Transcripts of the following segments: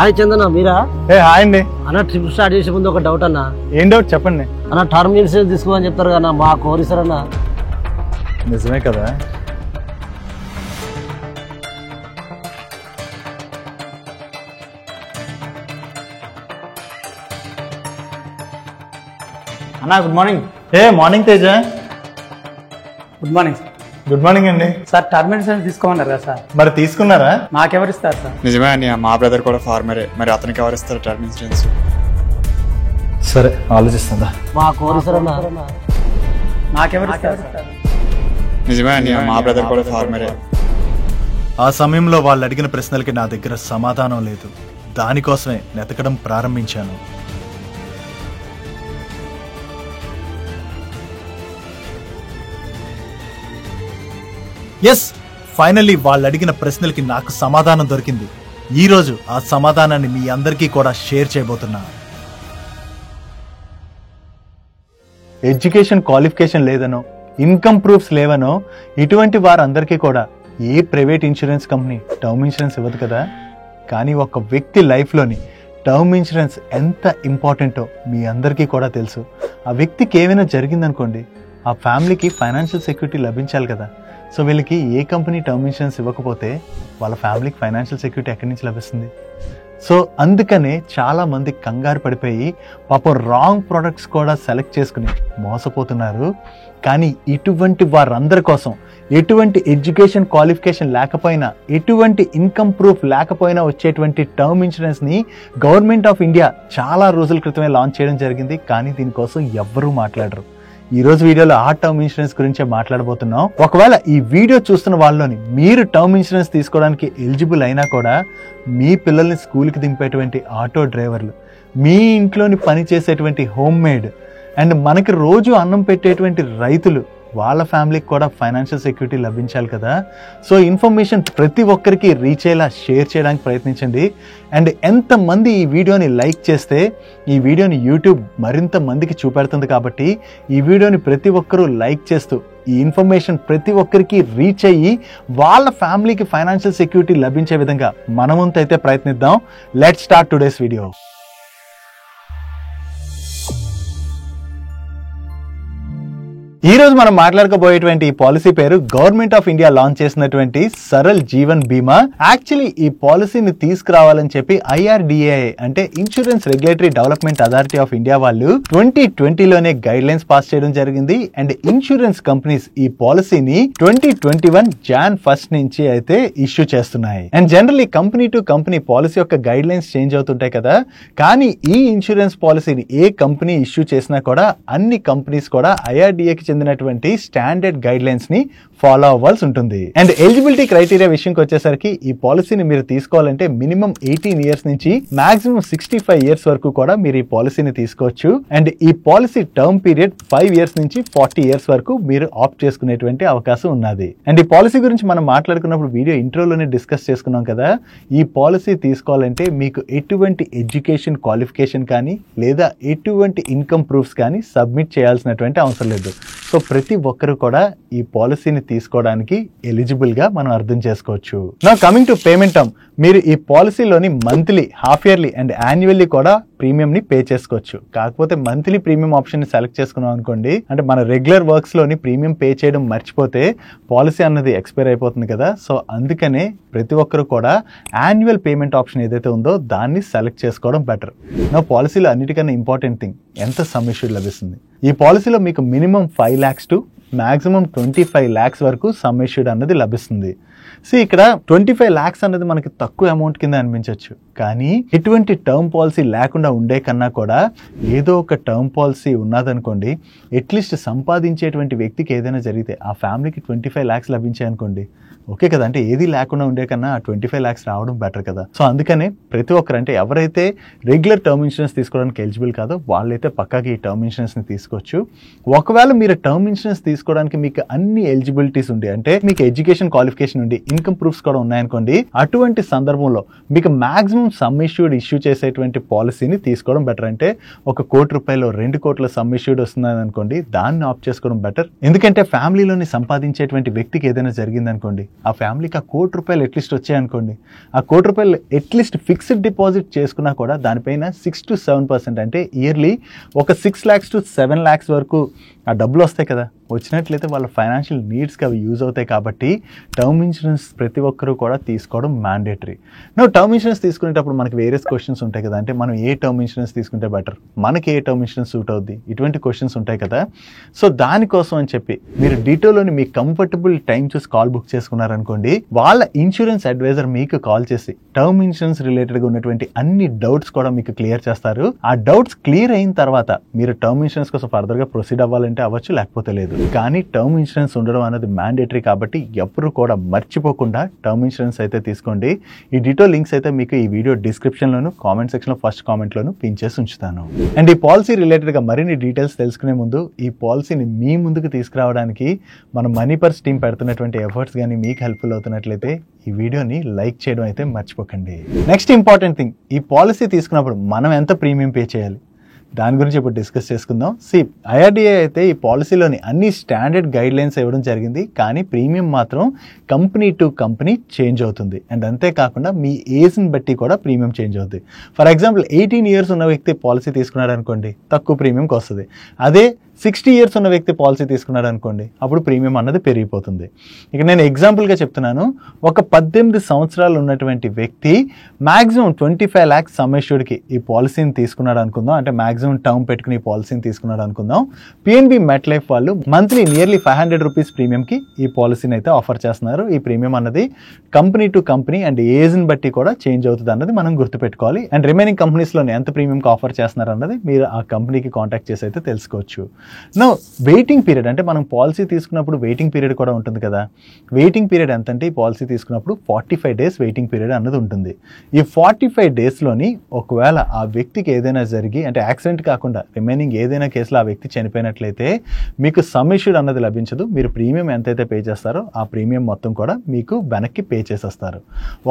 Hi చందన మీరా? Hi అండి అన్న. Trip start చేసే ముందు ఒక డౌట్ అన్న. ఏం డౌట్ చెప్పండి అన్న. టర్మ్ ఇన్సూరెన్స్ తీసుకోమని చెప్తారు కదా మా కోరిసారన్న. నిజమే కదా. అన్నా good morning. Morning Teja. Good morning sir. Good morning అండి. సార్ టర్మ్ ఇన్సూరెన్స్ తీసుకోమన్నారు కదా సార్, మరి తీసుకున్నారా? మాకెవరు ఇస్తారు సార్? నిజమే అని మా బ్రదర్ కూడా ఫార్మరే, మరి అతనికి ఎవరు ఇస్తారు టర్మ్ ఇన్సూరెన్స్? సరే ఆలోచిస్తుందా. మా కోరిసారన్న. మాకెవరు ఇస్తారు సార్? నిజమే అని మా బ్రదర్ కూడా ఫార్మరే. ఆ సమయంలో వాళ్ళు అడిగిన ప్రశ్నలకి నా దగ్గర సమాధానం లేదు. దానికోసమే వెతకడం ప్రారంభించాను. ఎస్, ఫైనల్లీ వాళ్ళు అడిగిన ప్రశ్నలకి నాకు సమాధానం దొరికింది. ఈరోజు ఆ సమాధానాన్ని మీ అందరికీ కూడా షేర్ చేయబోతున్నా. ఎడ్యుకేషన్ క్వాలిఫికేషన్ లేదనో, ఇన్కమ్ ప్రూఫ్స్ లేవనో ఇటువంటి వారందరికీ కూడా ఏ private insurance company term insurance ఇవ్వదు కదా. కానీ ఒక వ్యక్తి లైఫ్లోని టర్మ్ ఇన్సూరెన్స్ ఎంత ఇంపార్టెంటో మీ అందరికీ కూడా తెలుసు. ఆ వ్యక్తికి ఏమైనా జరిగిందనుకోండి, ఆ ఫ్యామిలీకి ఫైనాన్షియల్ సెక్యూరిటీ లభించాలి కదా. సో వీళ్ళకి ఏ కంపెనీ టర్మ్ ఇన్సూరెన్స్ ఇవ్వకపోతే వాళ్ళ ఫ్యామిలీకి ఫైనాన్షియల్ సెక్యూరిటీ ఎక్కడి నుంచి లభిస్తుంది? సో అందుకనే చాలామంది కంగారు పడిపోయి పాపం రాంగ్ ప్రోడక్ట్స్ కూడా సెలెక్ట్ చేసుకుని మోసపోతున్నారు. కానీ ఇటువంటి వారందరి కోసం ఎటువంటి ఎడ్యుకేషన్ క్వాలిఫికేషన్ లేకపోయినా, ఎటువంటి ఇన్కమ్ ప్రూఫ్ లేకపోయినా వచ్చేటువంటి టర్మ్ ఇన్సూరెన్స్ని గవర్నమెంట్ ఆఫ్ ఇండియా చాలా రోజుల క్రితమే లాంచ్ చేయడం జరిగింది. కానీ దీనికోసం ఎవ్వరూ మాట్లాడరు. ఈ రోజు వీడియోలో ఆ టర్మ్ ఇన్సూరెన్స్ గురించే మాట్లాడబోతున్నాం. ఒకవేళ ఈ వీడియో చూస్తున్న వాళ్ళలోని మీరు టర్మ్ ఇన్సూరెన్స్ తీసుకోవడానికి ఎలిజిబుల్ అయినా కూడా మీ పిల్లల్ని స్కూల్కి దింపేటువంటి ఆటో డ్రైవర్లు, మీ ఇంట్లోని పని చేసేటువంటి హోమ్ మేడ్ అండ్ మనకి రోజు అన్నం పెట్టేటువంటి రైతులు, వాళ్ళ ఫ్యామిలీకి కూడా ఫైనాన్షియల్ సెక్యూరిటీ లభించాలి కదా. సో ఇన్ఫర్మేషన్ ప్రతి ఒక్కరికి రీచ్ అయ్యేలా షేర్ చేయడానికి ప్రయత్నించండి. అండ్ ఎంతమంది ఈ వీడియోని లైక్ చేస్తే ఈ వీడియోని యూట్యూబ్ మరింత మందికి చూపెడుతుంది. కాబట్టి ఈ వీడియోని ప్రతి ఒక్కరూ లైక్ చేస్తూ ఈ ఇన్ఫర్మేషన్ ప్రతి ఒక్కరికి రీచ్ అయ్యి వాళ్ళ ఫ్యామిలీకి ఫైనాన్షియల్ సెక్యూరిటీ లభించే విధంగా మనమంతైతే ప్రయత్నిద్దాం. Let's start today's video. ఈ రోజు మనం మాట్లాడుకోబోయేటువంటి ఈ పాలసీ పేరు గవర్నమెంట్ ఆఫ్ ఇండియా లాంచ్ చేసినటువంటి సరల్ జీవన్ బీమా. యాక్చువల్లీ ఈ పాలసీని తీసుకురావాలని చెప్పి IRDAI అంటే insurance regulatory development authority of India వాళ్ళు 2020లోనే గైడ్ లైన్స్ పాస్ చేయడం జరిగింది. అండ్ ఇన్సూరెన్స్ కంపెనీస్ ఈ పాలసీని 2021 Jan 1 నుంచి అయితే ఇష్యూ చేస్తున్నాయి. And generally company to company policy యొక్క గైడ్ లైన్స్ చేంజ్ అవుతుంటాయి కదా. కానీ ఈ ఇన్సూరెన్స్ పాలసీని ఏ కంపెనీ ఇష్యూ చేసినా కూడా అన్ని కంపెనీస్ కూడా IRDAకి చెందినటువంటి స్టాండర్డ్ గైడ్ లైన్స్ ని ఫాలో అవ్వాల్సి ఉంటుంది. అండ్ ఎలిజిబిలిటీ క్రైటీరియా విషయంకి వచ్చేసరికి ఈ పాలసీని మీరు తీసుకోవాలంటే మినిమం 18 ఇయర్స్ నుంచి మాక్సిమం 65 ఇయర్స్ వరకు కూడా మీరు ఈ పాలసీని తీసుకోవచ్చు. అండ్ ఈ పాలసీ టర్మ్ పీరియడ్ 5 ఇయర్స్ నుంచి 40 ఇయర్స్ వరకు మీరు ఆప్ట్ చేసుకునేటువంటి అవకాశం ఉన్నది. అండ్ ఈ పాలసీ గురించి మనం మాట్లాడుకున్నప్పుడు వీడియో ఇంట్రోలోనే డిస్కస్ చేసుకున్నాం కదా. ఈ పాలసీ తీసుకోవాలంటే మీకు ఎటువంటి ఎడ్యుకేషన్ క్వాలిఫికేషన్ కానీ లేదా ఎటువంటి ఇన్కమ్ ప్రూఫ్స్ కానీ సబ్మిట్ చేయాల్సినటువంటి అవసరం లేదు. సో ప్రతి ఒక్కరు కూడా ఈ పాలసీని తీసుకోవడానికి ఎలిజిబుల్ గా మనం అర్థం చేసుకోవచ్చు. Now coming to payment term, మీరు ఈ పాలసీలోని monthly, half yearly and annually కూడా ప్రీమియం ని పే చేసుకోవచ్చు. కాకపోతే మంత్లీ ప్రీమియం ఆప్షన్ ని సెలెక్ట్ చేసుకున్నాం అనుకోండి, అంటే మన రెగ్యులర్ వర్క్స్ లోని ప్రీమియం పే చేయడం మర్చిపోతే పాలసీ అన్నది ఎక్స్పైర్ అయిపోతుంది కదా. సో అందుకనే ప్రతి ఒక్కరు కూడా యాన్యువల్ పేమెంట్ ఆప్షన్ ఏదైతే ఉందో దాన్ని సెలెక్ట్ చేసుకోవడం బెటర్. నా పాలసీలో అన్నిటికన్నా ఇంపార్టెంట్ థింగ్ ఎంత సమ్ ఇష్యూడ్ లభిస్తుంది. ఈ పాలసీలో మీకు minimum 5 lakhs to maximum 25 lakhs వరకు సమ్ ఇష్యూడ్ అన్నది లభిస్తుంది. సో ఇక్కడ 25 lakhs అన్నది మనకి తక్కువ అమౌంట్ కింద అనిపించవచ్చు. కానీ ఇటువంటి టర్మ్ పాలసీ లేకుండా ఉండే కన్నా కూడా ఏదో ఒక టర్మ్ పాలసీ ఉన్నదనుకోండి, అట్లీస్ట్ సంపాదించేటువంటి వ్యక్తికి ఏదైనా జరిగితే ఆ ఫ్యామిలీకి 25 lakhs లభించాయి అనుకోండి, ఓకే కదా. అంటే ఏది లేకుండా ఉండే కన్నా 25 lakhs రావడం బెటర్ కదా. సో అందుకనే ప్రతి ఒక్కరు, అంటే ఎవరైతే రెగ్యులర్ టర్మ్ ఇన్సూరెన్స్ తీసుకోవడానికి ఎలిజిబుల్ కాదో వాళ్ళైతే పక్కాకి ఈ టర్మ్ ఇన్సూరెన్స్ని తీసుకోవచ్చు. ఒకవేళ మీరు టర్మ్ ఇన్సూరెన్స్ తీసుకోవడానికి మీకు అన్ని ఎలిజిబిలిటీస్ ఉండి, అంటే మీకు ఎడ్యుకేషన్ క్వాలిఫికేషన్ ఉండి ఇన్కమ్ ప్రూఫ్స్ కూడా ఉన్నాయనుకోండి, అటువంటి సందర్భంలో మీకు మాక్సిమం సమ్ ఇష్యూడ్ ఇష్యూ చేసేటువంటి పాలసీని తీసుకోవడం బెటర్. అంటే ₹1 కోటి 2 కోట్ల సమ్ ఇష్యూడ్ వస్తుందని అనుకోండి, దాన్ని ఆప్ట్ చేసుకోవడం బెటర్. ఎందుకంటే ఫ్యామిలీలోని సంపాదించేటువంటి వ్యక్తికి ఏదైనా జరిగిందనుకోండి, ఆ ఫ్యామిలీకి ఆ ₹1,00,00,000 అట్లీస్ట్ వచ్చాయనుకోండి, ఆ ₹1,00,00,000 అట్లీస్ట్ ఫిక్స్డ్ డిపాజిట్ చేసుకున్నా కూడా దానిపైన 6 to 7% అంటే ఇయర్లీ ఒక 6 lakhs to 7 lakhs వరకు ఆ డబ్బులు వస్తాయి కదా. వచ్చినట్లయితే వాళ్ళ ఫైనాన్షియల్ నీడ్స్కి అవి యూజ్ అవుతాయి. కాబట్టి టర్మ్ ఇన్సూరెన్స్ ప్రతి ఒక్కరూ కూడా తీసుకోవడం మ్యాండేటరీ. టర్మ్ ఇన్సూరెన్స్ తీసుకునేటప్పుడు మనకి వేరియస్ క్వశ్చన్స్ ఉంటాయి కదా, అంటే మనం ఏ టర్మ్ ఇన్సూరెన్స్ తీసుకుంటే బెటర్, మనకి ఏ టర్మ్ ఇన్సూరెన్స్ సూట్ అవుద్ది, ఇటువంటి క్వశ్చన్స్ ఉంటాయి కదా. సో దానికోసం అని చెప్పి మీరు డీటోలోని మీ కంఫర్టబుల్ టైం చూసి కాల్ బుక్ చేసుకున్నారనుకోండి, వాళ్ళ ఇన్సూరెన్స్ అడ్వైజర్ మీకు కాల్ చేసి టర్మ్ ఇన్సూరెన్స్ రిలేటెడ్గా ఉన్నటువంటి అన్ని డౌట్స్ కూడా మీకు క్లియర్ చేస్తారు. ఆ డౌట్స్ క్లియర్ అయిన తర్వాత మీరు టర్మ్ ఇన్సూరెన్స్ కోసం ఫర్దర్గా ప్రొసీడ్ అవ్వాలంటే అవ్వచ్చు, లేకపోతే లేదు. కానీ టర్మ్ ఇన్సూరెన్స్ ఉండడం అనేది మ్యాండేటరీ కాబట్టి ఎప్పుడు కూడా మర్చిపోకుండా టర్మ్ ఇన్సూరెన్స్ అయితే తీసుకోండి. ఈ డీటెయిల్ లింక్స్ అయితే మీకు ఈ వీడియో డిస్క్రిప్షన్లోను, కామెంట్ సెక్షన్లో ఫస్ట్ కామెంట్లోను పిన్ చేసి ఉంచుతాను. అండ్ ఈ పాలసీ రిలేటెడ్గా మరిన్ని డీటెయిల్స్ తెలుసుకునే ముందు ఈ పాలసీని మీ ముందుకు తీసుకురావడానికి మన మనీ పర్స్ టీం పెడుతున్నటువంటి ఎఫర్ట్స్ కానీ మీకు హెల్ప్ఫుల్ అవుతున్నట్లయితే ఈ వీడియోని లైక్ చేయడం అయితే మర్చిపోకండి. నెక్స్ట్ ఇంపార్టెంట్ థింగ్, ఈ పాలసీ తీసుకున్నప్పుడు మనం ఎంత ప్రీమియం పే చేయాలి దాని గురించి ఇప్పుడు డిస్కస్ చేసుకుందాం. IRDA అయితే ఈ పాలసీలోని అన్ని స్టాండర్డ్ గైడ్ లైన్స్ ఇవ్వడం జరిగింది, కానీ ప్రీమియం మాత్రం కంపెనీ టు కంపెనీ చేంజ్ అవుతుంది. అండ్ అంతేకాకుండా మీ ఏజ్ని బట్టి కూడా ప్రీమియం చేంజ్ అవుతుంది. ఫర్ ఎగ్జాంపుల్ 18 years ఉన్న వ్యక్తి పాలసీ తీసుకున్నాడు అనుకోండి, తక్కువ ప్రీమియంకి వస్తుంది. అదే 60 years ఉన్న వ్యక్తి పాలసీ తీసుకున్నాడు అనుకోండి, అప్పుడు ప్రీమియం అన్నది పెరిగిపోతుంది. ఇక నేను ఎగ్జాంపుల్గా చెప్తున్నాను, ఒక 18 సంవత్సరాలు ఉన్నటువంటి వ్యక్తి మ్యాక్సిమం 25 lakhs సమ్ అష్యూర్డ్కి ఈ పాలసీని తీసుకున్నాడు అనుకుందాం, అంటే మ్యాక్సిమం టర్మ్ పెట్టుకుని ఈ పాలసీని తీసుకున్నాడు అనుకుందాం. PNB MetLife వాళ్ళు మంత్లీ నియర్లీ ₹500 ప్రీమియంకి ఈ పాలసీని అయితే ఆఫర్ చేస్తున్నారు. ఈ ప్రీమియం అన్నది కంపెనీ టు కంపెనీ అండ్ ఏజ్ని బట్టి కూడా చేంజ్ అవుతుంది అన్నది మనం గుర్తుపెట్టుకోవాలి. అండ్ రిమైనింగ్ కంపెనీస్లోనే ఎంత ప్రీమియంకి ఆఫర్ చేస్తున్నారు అన్నది మీరు ఆ కంపెనీకి కాంటాక్ట్ చేసి అయితే తెలుసుకోవచ్చు. వెయిటింగ్ పీరియడ్ అంటే మనం పాలసీ తీసుకున్నప్పుడు వెయిటింగ్ పీరియడ్ కూడా ఉంటుంది కదా. వెయిటింగ్ పీరియడ్ ఎంత అంటే ఈ పాలసీ తీసుకున్నప్పుడు 45 days వెయిటింగ్ పీరియడ్ అన్నది ఉంటుంది. ఈ 45 daysలోని ఒకవేళ ఆ వ్యక్తికి ఏదైనా జరిగి, అంటే యాక్సిడెంట్ కాకుండా రిమైనింగ్ ఏదైనా కేసులో ఆ వ్యక్తి చనిపోయినట్లయితే మీకు సమ్ ఇష్యూడ్ అన్నది లభించదు. మీరు ప్రీమియం ఎంతైతే పే చేస్తారో ఆ ప్రీమియం మొత్తం కూడా మీకు వెనక్కి పే చేసేస్తారు.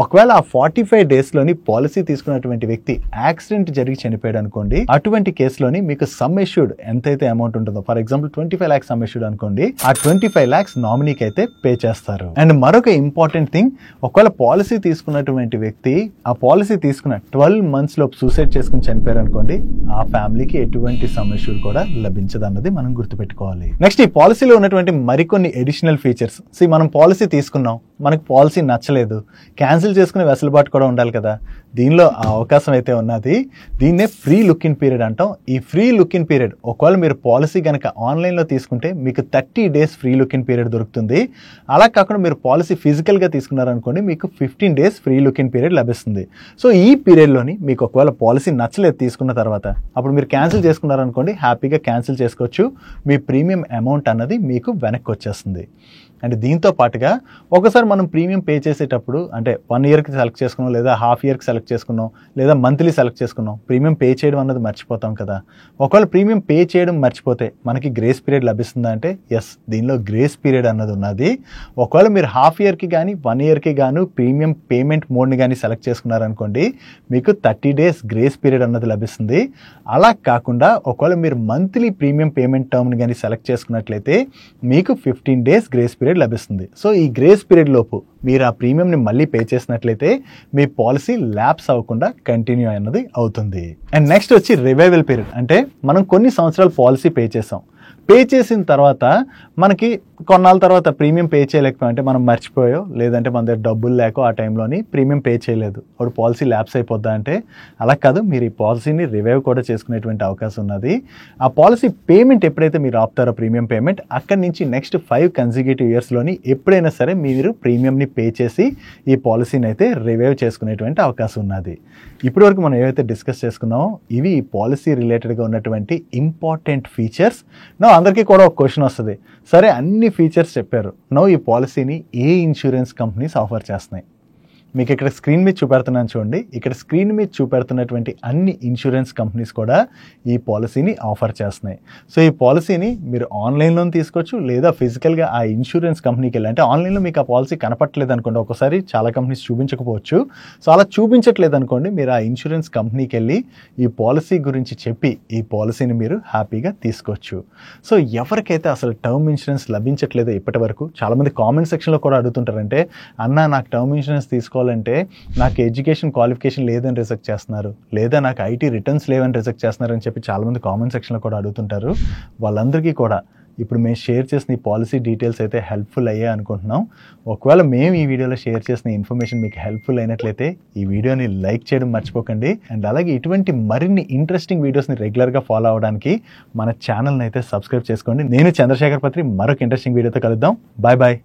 ఒకవేళ ఆ 45 daysలోని పాలసీ తీసుకున్నటువంటి వ్యక్తి యాక్సిడెంట్ జరిగి చనిపోయాడు అనుకోండి, అటువంటి కేసులోని మీకు సమ్ ఇష్యూడ్ ఎంతైతే అమౌంట్ ఉంటుందో, for example 25 lakhs some issued అనుకోండి, ఆ 25 lakhs నామినీకి అయితే పే చేస్తారు. అండ్ మరొక ఇంపార్టెంట్ థింగ్, ఒకవేళ పాలసీ తీసుకున్నటువంటి వ్యక్తి ఆ పాలసీ తీసుకున్న 12 months లోపు సూసైడ్ చేసుకుని చనిపోయారు అనుకోండి, ఆ ఫ్యామిలీకి ఎటువంటి సమ్ ఇష్యూడ్ కూడా లభించదు అన్నది మనం గుర్తుపెట్టుకోవాలి. నెక్స్ట్ ఈ పాలసీలో ఉన్నటువంటి మరికొన్ని అడిషనల్ ఫీచర్స్. మనం పాలసీ తీసుకున్నాం, మనకు పాలసీ నచ్చలేదు, క్యాన్సిల్ చేసుకునే వెసులుబాటు కూడా ఉండాలి కదా. దీనిలో ఆ అవకాశం అయితే ఉన్నది. దీన్నే ఫ్రీ లుక్ ఇన్ పీరియడ్ అంటాం. ఈ ఫ్రీ లుక్ ఇన్ పీరియడ్ ఒకవేళ మీరు పాలసీ కనుక ఆన్లైన్లో తీసుకుంటే మీకు 30 days free look in period దొరుకుతుంది. అలా కాకుండా మీరు పాలసీ ఫిజికల్గా తీసుకున్నారనుకోండి, మీకు 15 days free look in period లభిస్తుంది. సో ఈ పీరియడ్లోని మీకు ఒకవేళ పాలసీ నచ్చలేదు తీసుకున్న తర్వాత, అప్పుడు మీరు క్యాన్సిల్ చేసుకున్నారనుకోండి, హ్యాపీగా క్యాన్సిల్ చేసుకోవచ్చు. మీ ప్రీమియం అమౌంట్ అన్నది మీకు వెనక్కి వచ్చేస్తుంది. అండ్ దీంతో పాటుగా ఒకసారి మనం ప్రీమియం పే చేసేటప్పుడు, అంటే 1 yearకి సెలెక్ట్ చేసుకున్నాం, లేదా ½ yearకి సెలెక్ట్ చేసుకున్నాం, లేదా మంత్లీ సెలెక్ట్ చేసుకున్నాం, ప్రీమియం పే చేయడం అన్నది మర్చిపోతాం కదా. ఒకవేళ ప్రీమియం పే చేయడం మర్చిపోతే మనకి గ్రేస్ పీరియడ్ లభిస్తుందా అంటే ఎస్, దీనిలో గ్రేస్ పీరియడ్ అన్నది ఉన్నది. ఒకవేళ మీరు ½ yearకి కానీ 1 yearకి గాను ప్రీమియం పేమెంట్ మోడ్ని కానీ సెలెక్ట్ చేసుకున్నారనుకోండి, మీకు 30 days గ్రేస్ పీరియడ్ అన్నది లభిస్తుంది. అలా కాకుండా ఒకవేళ మీరు మంత్లీ ప్రీమియం పేమెంట్ టర్మ్ని కానీ సెలెక్ట్ చేసుకున్నట్లయితే మీకు 15 days గ్రేస్ పీరియడ్ లభిస్తుంది. సో ఈ గ్రేస్ పీరియడ్ లోపు మీరు ఆ ప్రీమియంని మళ్ళీ పే చేసినట్లయితే మీ పాలసీ ల్యాప్స్ అవ్వకుండా కంటిన్యూ అన్నది అవుతుంది. అండ్ నెక్స్ట్ వచ్చి రివైవల్ పీరియడ్. అంటే మనం కొన్ని సంవత్సరాలు పాలసీ పే చేసాం, పే చేసిన తర్వాత మనకి కొన్నాళ్ళ తర్వాత ప్రీమియం పే చేయలేకపోయాం, అంటే మనం మర్చిపోయో లేదంటే మన దగ్గర డబ్బులు లేకో ఆ టైంలోని ప్రీమియం పే చేయలేదు, అప్పుడు పాలసీ ల్యాప్స్ అయిపోద్దా అంటే అలా కాదు. మీరు ఈ పాలసీని రివైవ్ కూడా చేసుకునేటువంటి అవకాశం ఉన్నది. ఆ పాలసీ పేమెంట్ ఎప్పుడైతే మీరు ఆపుతారో ప్రీమియం పేమెంట్, అక్కడి నుంచి నెక్స్ట్ 5 consecutive yearsలోని ఎప్పుడైనా సరే మీరు ప్రీమియంని పే చేసి ఈ పాలసీని అయితే రివైవ్ చేసుకునేటువంటి అవకాశం ఉన్నది. ఇప్పటి వరకు మనం ఏవైతే డిస్కస్ చేసుకున్నామో ఇవి ఈ పాలసీ రిలేటెడ్గా ఉన్నటువంటి ఇంపార్టెంట్ ఫీచర్స్. అందరికీ కూడా ఒక క్వశ్చన్ వస్తుంది, సరే అన్ని ఫీచర్స్ చెప్పారు, ఈ పాలసీని ఏ ఇన్సూరెన్స్ కంపెనీస్ ఆఫర్ చేస్తున్నాయి? మీకు ఇక్కడ స్క్రీన్ మీద చూపెడుతున్నాను చూడండి. ఇక్కడ స్క్రీన్ మీద చూపెడుతున్నటువంటి అన్ని ఇన్సూరెన్స్ కంపెనీస్ కూడా ఈ పాలసీని ఆఫర్ చేస్తున్నాయి. సో ఈ పాలసీని మీరు ఆన్లైన్లో తీసుకోవచ్చు, లేదా ఫిజికల్గా ఆ ఇన్సూరెన్స్ కంపెనీకి వెళ్ళి, అంటే ఆన్లైన్లో మీకు ఆ పాలసీ కనపట్లేదు అనుకోండి, ఒకసారి చాలా కంపెనీస్ చూపించకపోవచ్చు. సో అలా చూపించట్లేదు అనుకోండి, మీరు ఆ ఇన్సూరెన్స్ కంపెనీకి వెళ్ళి ఈ పాలసీ గురించి చెప్పి ఈ పాలసీని మీరు హ్యాపీగా తీసుకోవచ్చు. సో ఎవరికైతే అసలు టర్మ్ ఇన్సూరెన్స్ లభించట్లేదో ఇప్పటి వరకు, చాలామంది కామెంట్ సెక్షన్లో కూడా అడుగుతుంటారంటే, అన్న నాకు టర్మ్ ఇన్సూరెన్స్ తీసుకోవాలంటే నాకు ఎడ్యుకేషన్ క్వాలిఫికేషన్ లేదని రిజెక్ట్ చేస్తున్నారు, లేదా నాకు ఐటీ రిటర్న్స్ లేవని రిజెక్ట్ చేస్తున్నారు అని చెప్పి చాలామంది కామెంట్ సెక్షన్లో కూడా అడుగుతుంటారు. వాళ్ళందరికీ కూడా ఇప్పుడు మేము షేర్ చేసిన ఈ పాలసీ డీటెయిల్స్ అయితే హెల్ప్ఫుల్ అయ్యాయి అనుకుంటున్నాం. ఒకవేళ మేము ఈ వీడియోలో షేర్ చేసిన ఇన్ఫర్మేషన్ మీకు హెల్ప్ఫుల్ అయినట్లయితే ఈ వీడియోని లైక్ చేయడం మర్చిపోకండి. అండ్ అలాగే ఇటువంటి మరిన్ని ఇంట్రెస్టింగ్ వీడియోస్ని రెగ్యులర్గా ఫాలో అవడానికి మన ఛానల్ని అయితే సబ్స్క్రైబ్ చేసుకోండి. నేను చంద్రశేఖర్ పత్రి మరొక ఇంట్రెస్టింగ్ వీడియోతో కలుద్దాం. Bye bye.